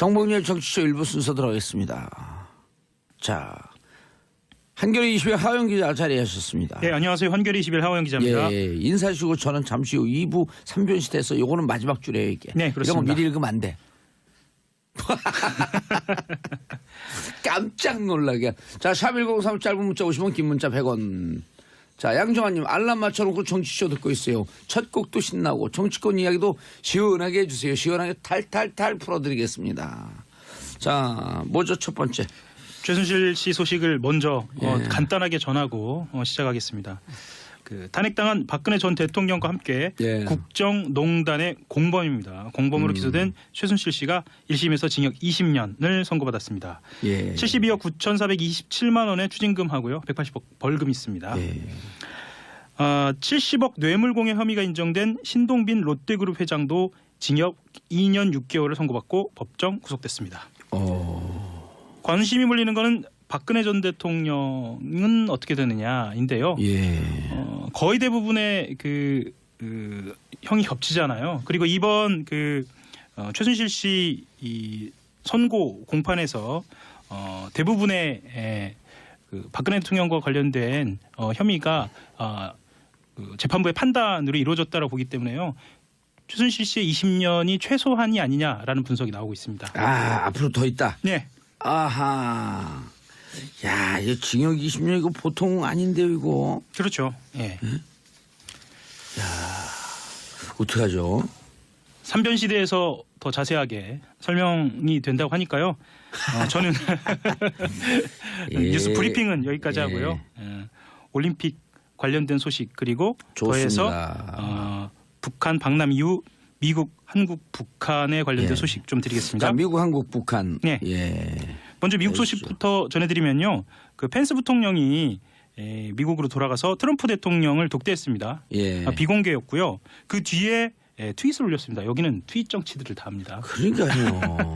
정봉렬 정치쇼 1부 순서 들어가겠습니다. 자, 한겨레 20일 하영 기자 자리하셨습니다. 네, 안녕하세요. 한겨레 20일 하영 기자입니다. 예, 인사하시고 저는 잠시 후 2부 3변 시대에서 요거는 마지막 줄이에요, 이게. 네, 그렇습니다. 이런 거 미리 읽으면 안 돼. 깜짝 놀라게. 자, 샵1035 짧은 문자 50원, 긴 문자 100원. 자, 양정환님 알람 맞춰놓고 정치쇼 듣고 있어요. 첫 곡도 신나고 정치권 이야기도 시원하게 해주세요. 시원하게 탈탈탈 풀어드리겠습니다. 자, 뭐죠 첫 번째? 최순실 씨 소식을 먼저 예. 간단하게 전하고 시작하겠습니다. 그 탄핵당한 박근혜 전 대통령과 함께 예. 국정농단의 공범입니다. 공범으로 기소된 최순실 씨가 1심에서 징역 20년을 선고받았습니다. 예. 72억 9,427만 원의 추징금하고요. 180억 벌금이 있습니다. 예. 70억 뇌물공여 혐의가 인정된 신동빈 롯데그룹 회장도 징역 2년 6개월을 선고받고 법정 구속됐습니다. 관심이 몰리는 거는 박근혜 전 대통령은 어떻게 되느냐인데요. 예. 거의 대부분의 그 형이 겹치잖아요. 그리고 이번 최순실 씨 이 선고 공판에서 대부분의 그 박근혜 대통령과 관련된 혐의가 그 재판부의 판단으로 이루어졌다고 보기 때문에요. 최순실 씨의 20년이 최소한이 아니냐라는 분석이 나오고 있습니다. 아, 앞으로 더 있다. 네. 아하. 야, 이거 징역 20년 이거 보통 아닌데요, 이거. 그렇죠. 예. 어떡하죠? 3변 시대에서 더 자세하게 설명이 된다고 하니까요. 저는 예. 뉴스 브리핑은 여기까지 예. 하고요. 올림픽 관련된 소식 그리고 더해서 좋습니다. 북한 방남 이후 미국, 한국, 북한에 관련된 예. 소식 좀 드리겠습니다. 자, 미국, 한국, 북한. 네. 예. 먼저 미국 소식부터 전해드리면요. 그 펜스 부통령이 미국으로 돌아가서 트럼프 대통령을 독대했습니다. 예. 비공개였고요. 그 뒤에 트윗을 올렸습니다. 여기는 트윗 정치들을 다 합니다. 그러니까요.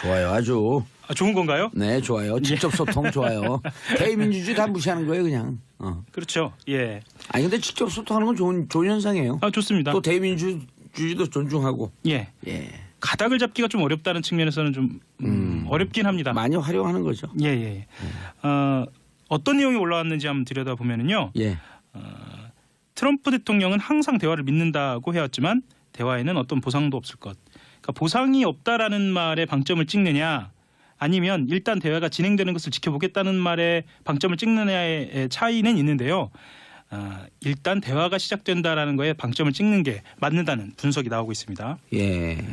좋아요, 아주. 좋은 건가요? 네, 좋아요. 직접 소통 좋아요. 대의민주주의 다 무시하는 거예요, 그냥. 그렇죠. 예. 아니 근데 직접 소통하는 건 좋은 현상이에요. 좋습니다. 또 대의민주주의도 존중하고. 예. 예. 가닥을 잡기가 좀 어렵다는 측면에서는 좀 어렵긴 합니다. 많이 활용하는 거죠. 예. 어떤 내용이 올라왔는지 한번 들여다보면은요. 예. 트럼프 대통령은 항상 대화를 믿는다고 해왔지만 대화에는 어떤 보상도 없을 것. 그러니까 보상이 없다라는 말에 방점을 찍느냐 아니면 일단 대화가 진행되는 것을 지켜보겠다는 말에 방점을 찍느냐의 차이는 있는데요. 일단 대화가 시작된다라는 거에 방점을 찍는 게 맞는다는 분석이 나오고 있습니다. 예.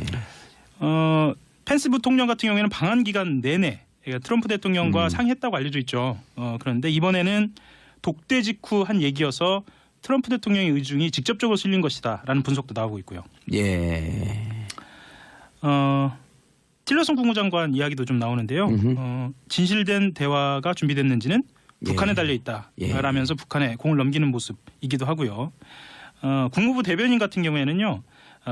펜스 부통령 같은 경우에는 방한 기간 내내 그러니까 트럼프 대통령과 상의했다고 알려져 있죠. 그런데 이번에는 독대 직후 한 얘기여서 트럼프 대통령의 의중이 직접적으로 실린 것이다라는 분석도 나오고 있고요. 예. 틸러슨 국무장관 이야기도 좀 나오는데요. 진실된 대화가 준비됐는지는 북한에 달려 있다라면서 북한에 공을 넘기는 모습이기도 하고요. 국무부 대변인 같은 경우에는요.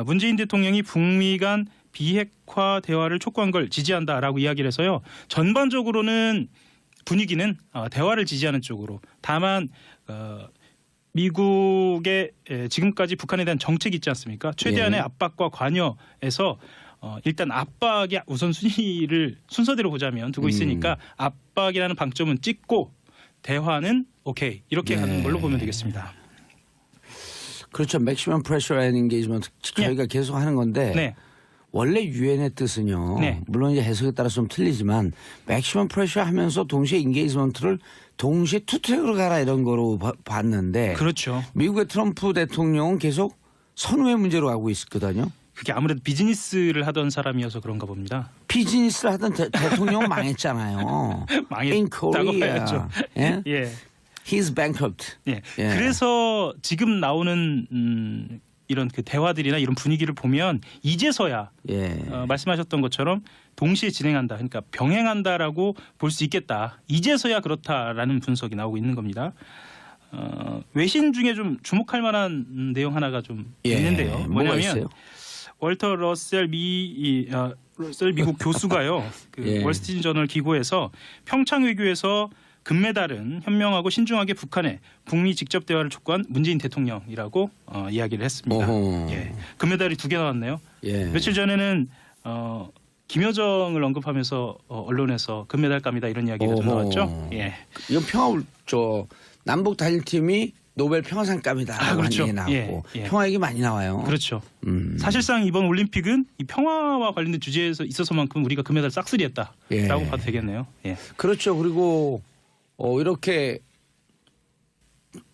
문재인 대통령이 북미 간 비핵화 대화를 촉구한 걸 지지한다라고 이야기를 해서요. 전반적으로는 분위기는 대화를 지지하는 쪽으로 다만 미국의 지금까지 북한에 대한 정책이 있지 않습니까? 최대한의 압박과 관여에서 일단 압박의 우선순위를 순서대로 보자면 두고 있으니까 압박이라는 방점은 찍고 대화는 오케이 이렇게 가는 걸로 보면 되겠습니다. 그렇죠. 맥시멈 프레셔 앤 인게이지먼트 저희가 계속 하는 건데 네. 원래 유엔의 뜻은요. 네. 물론 이제 해석에 따라서 좀 틀리지만 맥시멈 프레셔 하면서 동시에 인게이지먼트를 동시에 투트랙으로 가라 이런 거로 봤는데 그렇죠. 미국의 트럼프 대통령은 계속 선후의 문제로 가고 있거든요. 그게 아무래도 비즈니스를 하던 사람이어서 그런가 봅니다. 비즈니스를 하던 대통령은 망했잖아요. In 망했다고 Korea. 봐야죠. 예? 예. He's bankrupt. 예. 예. 그래서 지금 나오는 이런 그 대화들이나 이런 분위기를 보면 이제서야 예. 말씀하셨던 것처럼 동시에 진행한다. 그러니까 병행한다라고 볼 수 있겠다. 이제서야 그렇다라는 분석이 나오고 있는 겁니다. 외신 중에 좀 주목할 만한 내용 하나가 좀 예. 있는데요. 뭐가 뭐냐면 있어요? 월터 러셀 러셀 미국 교수가요. 그 예. 월스트리트 저널 기고에서 평창 외교에서 금메달은 현명하고 신중하게 북한에 북미 직접 대화를 촉구한 문재인 대통령이라고 이야기를 했습니다. 오호. 예. 금메달이 2개 나왔네요. 예. 며칠 전에는 김여정을 언급하면서 언론에서 금메달감이다 이런 이야기가 좀 나왔죠. 예. 이건 남북 단일팀이 노벨 평화상감이다라고 그렇죠. 하는 얘기 나왔고 평화 얘기 많이 나와요. 그렇죠. 사실상 이번 올림픽은 이 평화와 관련된 주제에 있어서만큼 우리가 금메달 싹쓸이했다라고 봐도 되겠네요. 예. 그렇죠. 그리고 이렇게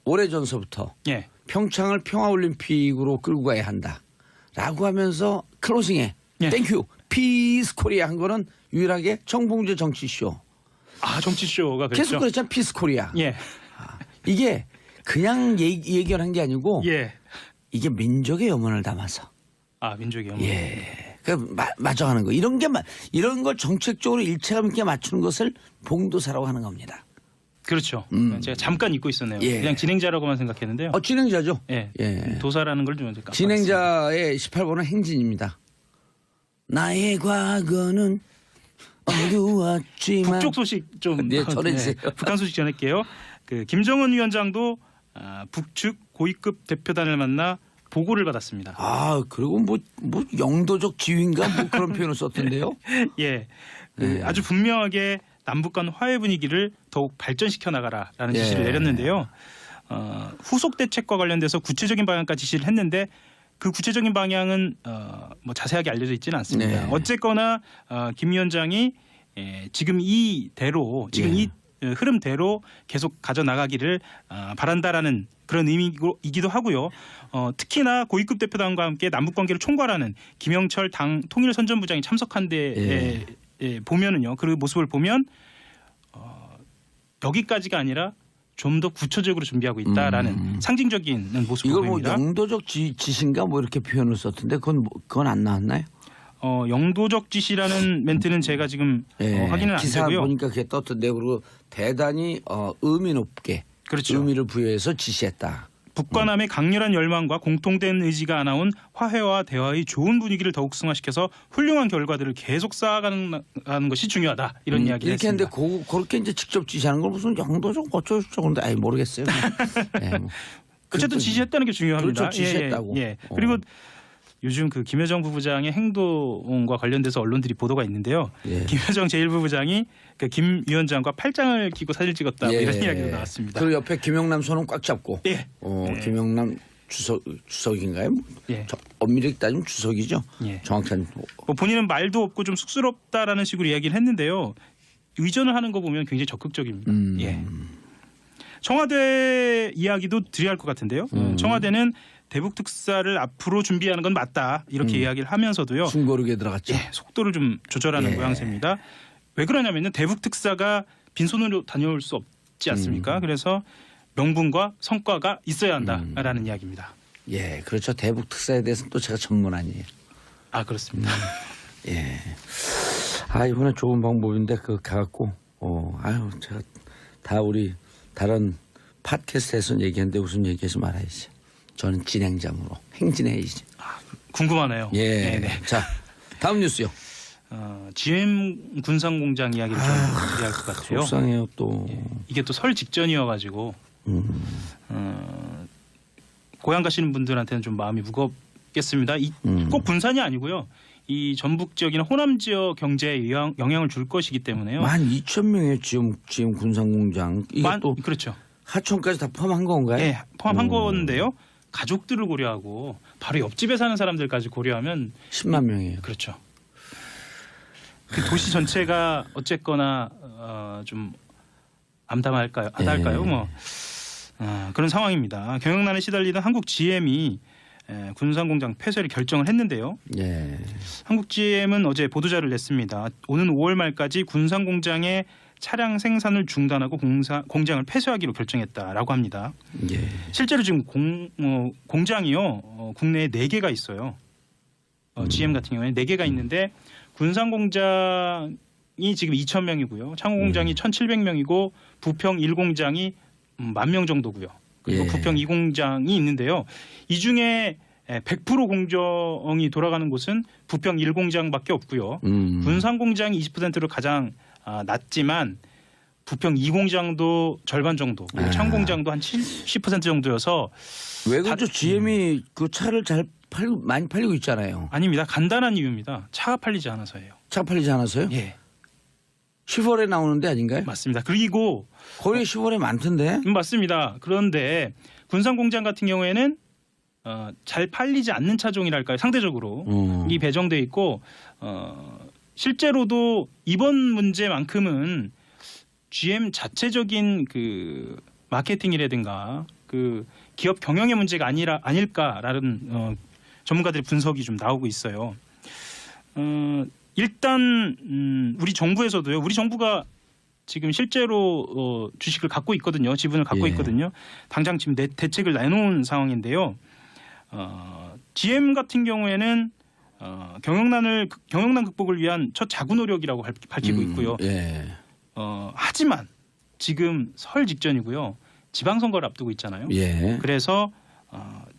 오래전서부터 예. 평창을 평화올림픽으로 끌고 가야 한다라고 하면서 클로징에 땡큐 피스 코리아 한 거는 유일하게 정봉주 정치쇼. 정치쇼가 그랬죠. 계속 그랬잖아. 피스 코리아. 예. 이게 그냥 얘기한 게 아니고 예. 이게 민족의 염원을 담아서. 민족의 염원. 예. 맞춰가는 거. 이런 걸 정책적으로 일체감 있게 맞추는 것을 봉도사라고 하는 겁니다. 그렇죠. 제가 잠깐 잊고 있었네요. 예. 그냥 진행자라고만 생각했는데요. 진행자죠. 예. 예. 도사라는 걸 좀 깜빡했습니다. 진행자의 18번은 행진입니다. 나의 과거는 어두웠지만 북쪽 소식 좀 전해주세요. 북한 소식 전할게요. 그 김정은 위원장도 북측 고위급 대표단을 만나 보고를 받았습니다. 그리고 뭐 영도적 지위인가 뭐 그런 표현을 썼던데요. 예. 아주 분명하게 남북 간 화해 분위기를 더욱 발전시켜 나가라라는 지시를 내렸는데요. 후속 대책과 관련돼서 구체적인 방향까지 지시를 했는데 그 구체적인 방향은 자세하게 알려져 있지는 않습니다. 어쨌거나 김 위원장이 지금 이대로 이 흐름대로 계속 가져나가기를 바란다라는 그런 의미이기도 하고요. 특히나 고위급 대표단과 함께 남북관계를 총괄하는 김영철 당 통일선전부장이 참석한 데에 보면은요. 그 모습을 보면 여기까지가 아니라 좀 더 구체적으로 준비하고 있다라는 상징적인 모습을 이걸 보입니다. 영도적 지신가 뭐 이렇게 표현을 썼던데 그건 안 나왔나요? 영도적 지시라는 멘트는 제가 지금 확인은 안 기사 되고요. 보니까 그게 떴던데 그리고 대단히 의미 높게 그렇죠. 의미를 부여해서 지시했다. 북과 남의 강렬한 열망과 공통된 의지가 나온 화해와 대화의 좋은 분위기를 더욱 승화시켜서 훌륭한 결과들을 계속 쌓아가는 것이 중요하다. 이런 이야기를 이렇게 했습니다. 했는데 그렇게 이제 직접 지시하는 걸 무슨 영도적 어쩌고저쩌고 근데 모르겠어요. 어쨌든 지시했다는 게 중요합니다. 그렇죠. 지시했다고. 예. 그리고 요즘 그 김여정 부부장의 행동과 관련돼서 언론들이 보도가 있는데요. 김여정 제1부부장이 그 김 위원장과 팔짱을 끼고 사진 찍었다 뭐 이런 이야기도 나왔습니다. 그리고 옆에 김영남 손은 꽉 잡고. 김영남 주석인가요? 엄밀히 따지면 주석이죠. 정확한. 본인은 말도 없고 좀 쑥스럽다라는 식으로 이야기를 했는데요. 의전을 하는 거 보면 굉장히 적극적입니다. 청와대 이야기도 드려야 할 것 같은데요. 청와대는 대북 특사를 앞으로 준비하는 건 맞다 이렇게 이야기를 하면서도요. 숨고르게 들어갔죠. 속도를 좀 조절하는 모양새입니다. 왜 그러냐면요. 대북 특사가 빈손으로 다녀올 수 없지 않습니까? 그래서 명분과 성과가 있어야 한다라는 이야기입니다. 그렇죠. 대북 특사에 대해서는 또 제가 전문 아니에요. 그렇습니다. 이번에 좋은 방법인데 가갖고 제가 다 우리 다른 팟캐스트에서 얘기했는데 무슨 얘기하지 말아야지. 저는 진행자으로 행진해야지. 궁금하네요. 자, 다음 뉴스요. GM 군산공장 이야기를 좀 드려야 할 것 같아요. 속상해요 또. 이게 또 설 직전이어가지고 고향 가시는 분들한테는 좀 마음이 무겁겠습니다. 꼭 군산이 아니고요. 이 전북 지역이나 호남 지역 경제에 영향을 줄 것이기 때문에요. 12,000명의 GM 군산공장. 이게 또 그렇죠. 하천까지 다 포함한 건가요? 포함한 건데요. 가족들을 고려하고 바로 옆집에 사는 사람들까지 고려하면 10만 명이에요. 그렇죠. 그 도시 전체가 어쨌거나 좀 암담할까요? 뭐 그런 상황입니다. 경영난에 시달리던 한국 GM이 군산공장 폐쇄를 결정을 했는데요. 한국 GM은 어제 보도자를 냈습니다. 오는 5월 말까지 군산공장의 차량 생산을 중단하고 공장을 폐쇄하기로 결정했다라고 합니다. 실제로 지금 공장이요 국내에 4개가 있어요. GM 같은 경우에 4개가 있는데 군산공장이 지금 2,000명이고요. 창호공장이 1,700명이고 부평 1공장이 10,000명 정도고요. 그리고 부평 2공장이 있는데요. 이 중에 100% 공정이 돌아가는 곳은 부평 1공장밖에 없고요. 군산공장이 20%로 가장 낮지만 부평 2공장도 절반 정도, 그리고 창공장도 한 70% 정도여서 왜 그렇죠? GM이 그 차를 잘 많이 팔리고 있잖아요. 아닙니다. 간단한 이유입니다. 차가 팔리지 않아서예요. 차 팔리지 않았어요? 예, 10월에 나오는데 아닌가요? 맞습니다. 그리고 거의 10월에 많던데. 맞습니다. 그런데 군산공장 같은 경우에는 잘 팔리지 않는 차종이랄까요? 상대적으로 이 배정돼 있고 실제로도 이번 문제만큼은 GM 자체적인 그 마케팅이라든가 그 기업 경영의 문제가 아닐까라는 전문가들의 분석이 좀 나오고 있어요. 일단 우리 정부에서도요. 우리 정부가 지금 실제로 주식을 갖고 있거든요. 지분을 갖고 예. 있거든요. 당장 지금 대책을 내놓은 상황인데요. GM 같은 경우에는 경영난 극복을 위한 첫 자구 노력이라고 밝히고 있고요. 예. 하지만 지금 설 직전이고요. 지방선거를 앞두고 있잖아요. 예. 그래서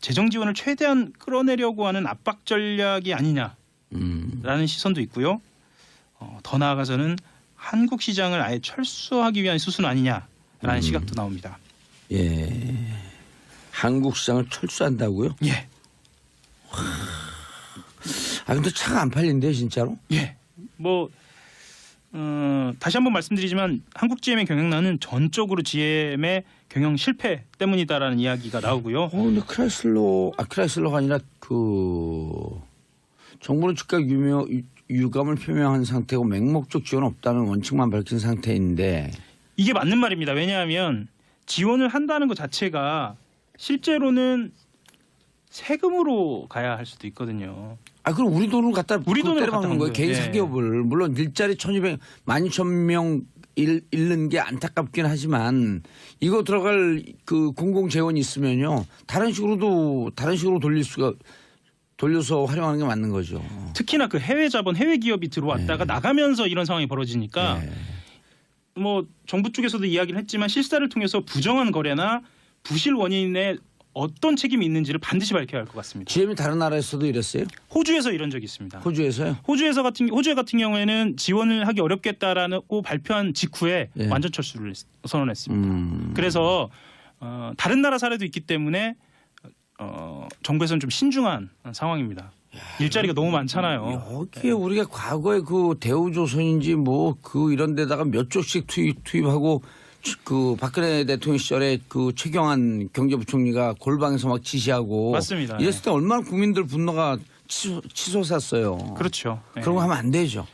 재정 지원을 최대한 끌어내려고 하는 압박 전략이 아니냐라는 시선도 있고요. 더 나아가서는 한국 시장을 아예 철수하기 위한 수순 아니냐라는 시각도 나옵니다. 예. 한국 시장을 철수한다고요? 예. 아 근데 차가 안 팔린대 진짜로? 예. 뭐 다시 한번 말씀드리지만 한국 GM의 경영난은 전적으로 GM의 경영 실패 때문이다라는 이야기가 나오고요. 근데 크라이슬러가 아니라 그 정부는 즉각 유감을 표명한 상태고 맹목적 지원 없다는 원칙만 밝힌 상태인데 이게 맞는 말입니다. 왜냐하면 지원을 한다는 것 자체가 실제로는 세금으로 가야 할 수도 있거든요. 아 그럼 우리 돈을 갖다 우리 돈으로 때려박는 갖다 거예요. 박는 개인 거예요. 예. 사기업을 물론 일자리 12,000명 잃는 게 안타깝긴 하지만 이거 들어갈 그 공공 재원이 있으면요 다른 식으로 돌려서 활용하는 게 맞는 거죠. 특히나 그 해외 자본, 해외 기업이 들어왔다가 나가면서 이런 상황이 벌어지니까 네. 뭐 정부 쪽에서도 이야기를 했지만 실사를 통해서 부정한 거래나 부실 원인에 어떤 책임이 있는지를 반드시 밝혀야 할 것 같습니다. GM이 다른 나라에서도 이랬어요? 호주에서 이런 적이 있습니다. 호주에서요? 호주 같은 경우에는 지원을 하기 어렵겠다라고 발표한 직후에 예. 완전 철수를 선언했습니다. 그래서 다른 나라 사례도 있기 때문에 정부에서는 좀 신중한 상황입니다. 일자리가 너무 많잖아요. 여기에 우리가 과거에 그 대우조선인지 뭐 그 이런 데다가 몇 조씩 투입하고 그 박근혜 대통령 시절에 그 최경환 경제부총리가 골방에서 막 지시하고 맞습니다. 이랬을 때 얼마나 국민들 분노가 치솟았어요. 그렇죠. 네. 그런 거 하면 안 되죠.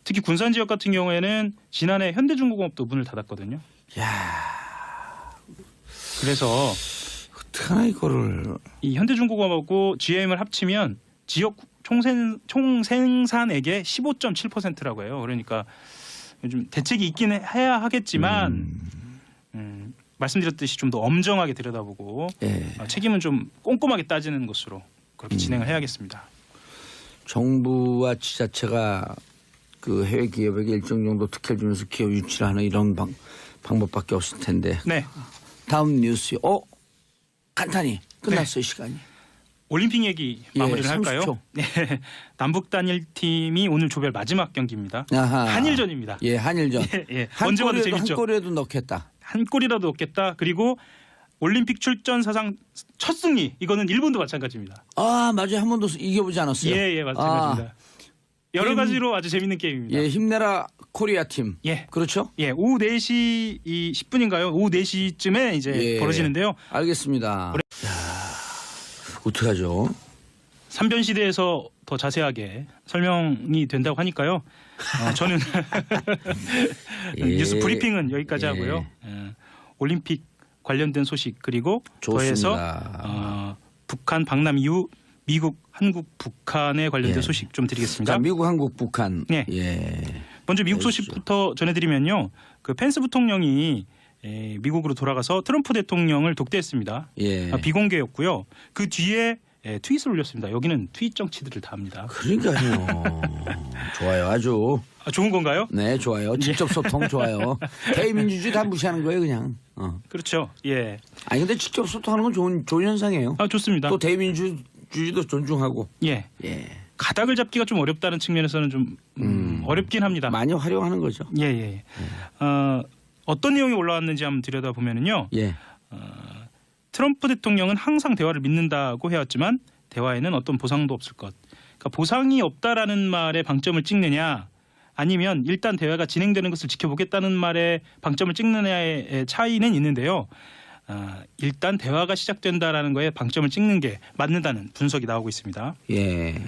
특히 군산 지역 같은 경우에는 지난해 현대중공업도 문을 닫았거든요. 야, 그래서 어떡하나 이거를. 이 현대중공업하고 GM을 합치면 지역 총생산액의 15.7%라고 해요. 그러니까 요즘 대책이 있긴 해야 하겠지만 말씀드렸듯이 좀 더 엄정하게 들여다보고 예. 책임은 좀 꼼꼼하게 따지는 것으로 그렇게 진행을 해야겠습니다. 정부와 지자체가 그 해외 기업에게 일정 정도 특혜를 주면서 기업 유치를 하는 이런 방법밖에 없을 텐데. 네. 다음 뉴스. 간단히 끝났어요 시간이. 올림픽 얘기 마무리를 예, 할까요? 30초. 네. 남북 단일팀이 오늘 조별 마지막 경기입니다. 아하. 한일전입니다. 예, 한일전. 예. 언제 봐도 재밌죠. 한 골이라도 넣겠다. 한 골이라도 얻겠다. 그리고 올림픽 출전 사상 첫 승리. 이거는 일본도 마찬가지입니다. 아, 맞아요. 한 번도 이겨보지 않았어요. 예, 마찬가지입니다. 여러 가지로 아주 재밌는 게임입니다. 예, 힘내라 코리아 팀. 예. 그렇죠? 예, 오후 4시 10분인가요? 오후 4시쯤에 이제 예. 벌어지는데요. 알겠습니다. 어떡하죠? 삼변 시대에서 더 자세하게 설명이 된다고 하니까요. 저는 예. 뉴스 브리핑은 여기까지 예. 하고요. 올림픽 관련된 소식 그리고 더해서 좋습니다. 북한 방남 이후 미국, 한국, 북한에 관련된 예. 소식 좀 드리겠습니다. 자, 미국, 한국, 북한. 네. 예. 먼저 미국 소식부터 전해드리면요. 그 펜스 부통령이 미국으로 돌아가서 트럼프 대통령을 독대했습니다. 예. 비공개였고요. 그 뒤에 트윗을 올렸습니다. 여기는 트윗 정치들을 다 합니다. 그러니까요. 좋아요. 아주. 좋은 건가요? 네, 좋아요. 직접 소통 좋아요. 대의민주주의 다 무시하는 거예요, 그냥. 그렇죠. 예. 아니 근데 직접 소통하는 건 좋은 현상이에요. 좋습니다. 또 대의민주주의도 존중하고. 예. 예. 가닥을 잡기가 좀 어렵다는 측면에서는 좀 어렵긴 합니다. 많이 활용하는 거죠. 예. 어떤 내용이 올라왔는지 한번 들여다보면은요. 예. 트럼프 대통령은 항상 대화를 믿는다고 해왔지만 대화에는 어떤 보상도 없을 것. 그러니까 보상이 없다라는 말에 방점을 찍느냐, 아니면 일단 대화가 진행되는 것을 지켜보겠다는 말에 방점을 찍느냐의 차이는 있는데요. 일단 대화가 시작된다라는 거에 방점을 찍는 게 맞는다는 분석이 나오고 있습니다. 예.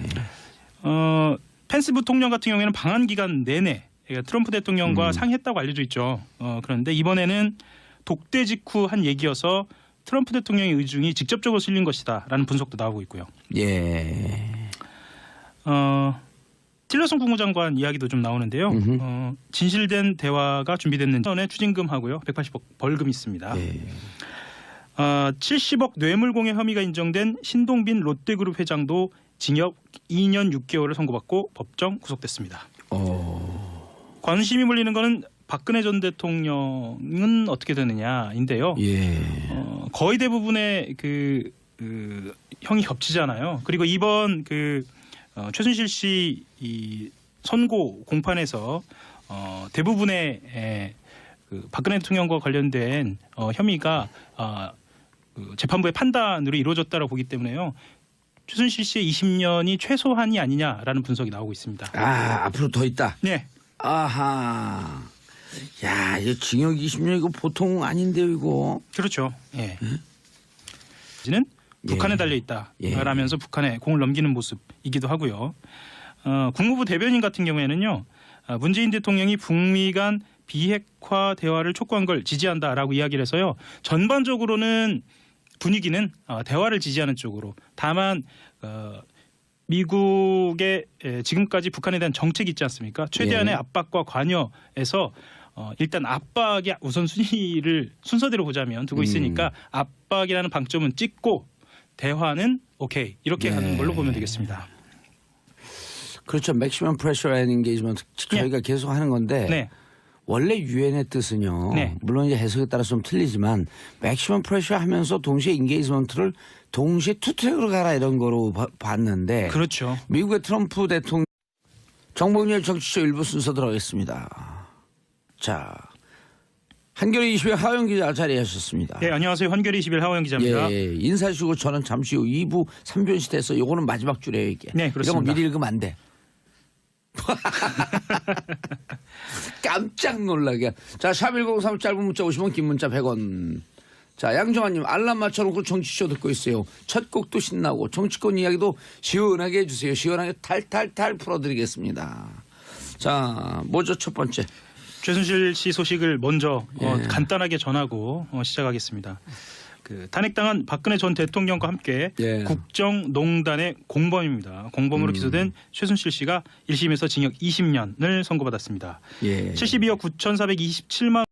펜스 부통령 같은 경우에는 방한 기간 내내 트럼프 대통령과 상의했다고 알려져 있죠. 그런데 이번에는 독대 직후 한 얘기여서 트럼프 대통령의 의중이 직접적으로 실린 것이다라는 분석도 나오고 있고요. 예. 틸러슨 국무장관 이야기도 좀 나오는데요. 진실된 대화가 준비됐는지 전에 추징금하고요. 180억 벌금이 있습니다. 예. 70억 뇌물공여 혐의가 인정된 신동빈 롯데그룹 회장도 징역 2년 6개월을 선고받고 법정 구속됐습니다. 관심이 몰리는 거는 박근혜 전 대통령은 어떻게 되느냐인데요. 예. 거의 대부분의 그 형이 겹치잖아요. 그리고 이번 최순실 씨 이 선고 공판에서 대부분의 박근혜 대통령과 관련된 혐의가 재판부의 판단으로 이루어졌다고 보기 때문에요. 최순실 씨의 20년이 최소한이 아니냐라는 분석이 나오고 있습니다. 앞으로 더 있다. 네. 아하. 야, 이거 징역 20년 이거 보통 아닌데요, 이거. 그렇죠. 예. 는 북한에 달려 있다라면서 북한에 공을 넘기는 모습이기도 하고요. 국무부 대변인 같은 경우에는요. 문재인 대통령이 북미 간 비핵화 대화를 촉구한 걸 지지한다라고 이야기를 해서요. 전반적으로는 분위기는 대화를 지지하는 쪽으로. 다만 미국의 지금까지 북한에 대한 정책이 있지 않습니까? 최대한의 압박과 관여에서 일단 압박이 우선순위를 순서대로 보자면 두고 있으니까 압박이라는 방점은 찍고 대화는 오케이 이렇게 하는 걸로 보면 되겠습니다. 그렇죠. 맥시멈 프레셔 앤 인게이지먼트 저희가 계속 하는 건데 네. 원래 유엔의 뜻은요. 네. 물론 이제 해석에 따라 좀 틀리지만 맥시멈 프레셔 하면서 동시에 인게이지먼트를 동시에 투트랙으로 가라 이런 거로 봤는데 그렇죠. 미국의 트럼프 대통령 정봉렬 정치쇼 일부 순서 들어가겠습니다. 자, 한겨레 20일 하영 기자 자리하셨습니다. 네, 안녕하세요. 한겨레 20일 하호영 기자입니다. 예, 인사하시고 저는 잠시 후 2부 3변 시대에서 요거는 마지막 줄이에요 이게. 네, 그렇습니다. 이런 거 미리 읽으면 안 돼. 깜짝 놀라게. 자, 샵1035 짧은 문자 50원 긴 문자 100원. 자, 양정환님 알람 맞춰놓고 정치쇼 듣고 있어요. 첫 곡도 신나고 정치권 이야기도 시원하게 해주세요. 시원하게 탈탈탈 풀어드리겠습니다. 자, 뭐죠 첫 번째. 최순실 씨 소식을 먼저 간단하게 전하고 시작하겠습니다. 탄핵당한 박근혜 전 대통령과 함께 국정농단의 공범입니다. 공범으로 기소된 최순실 씨가 1심에서 징역 20년을 선고받았습니다. 72억 9,427만